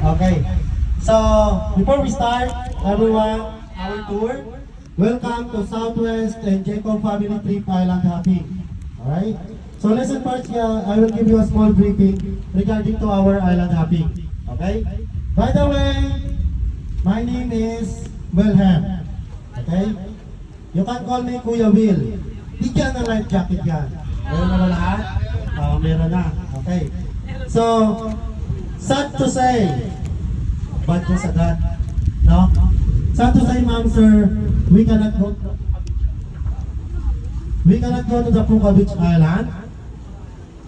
Okay. So, before we start, everyone, our tour, welcome to Southwest and Jacob Family Trip Island Hopping. Alright? So, listen first, I will give you a small briefing regarding to our island hopping. Okay? By the way, my name is Wilhelm. Okay? You can call me Kuya Will. Bigyan ng life jacket yan. Meron na ba lahat? Meron na. Okay. So, sad to say, bad news agad, no? Sad to say, ma'am, sir, we cannot go to the Puka Beach Island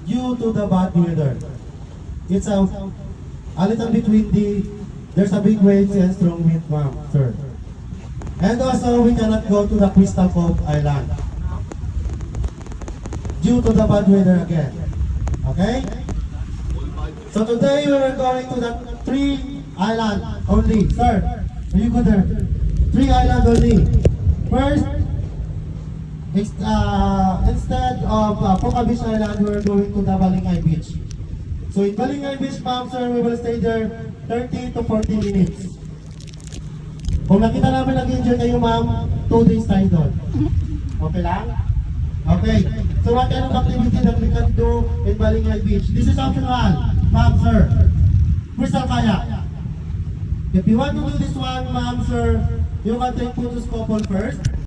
due to the bad weather. It's a little bit windy. There's a big waves and strong wind, ma'am, sir. And also, we cannot go to the Crystal Cove Island due to the bad weather again. Okay? So today we are going to the 3 island only. Sir, are you good there? 3 island only. First, instead of Puka Beach Island, we are going to the Balingay Beach. So in Balingay Beach, ma'am, sir, we will stay there 30 to 40 minutes. Kung nakita namin nag-enjoy kayo, ma'am, 2 days tayo doon. Okay lang? Okay. So what kind of activity that we can do in Balingay Beach? This is optional, ma'am, sir. Crystal kayak. If you want to do this one, ma'am, sir, you can take photos couple first.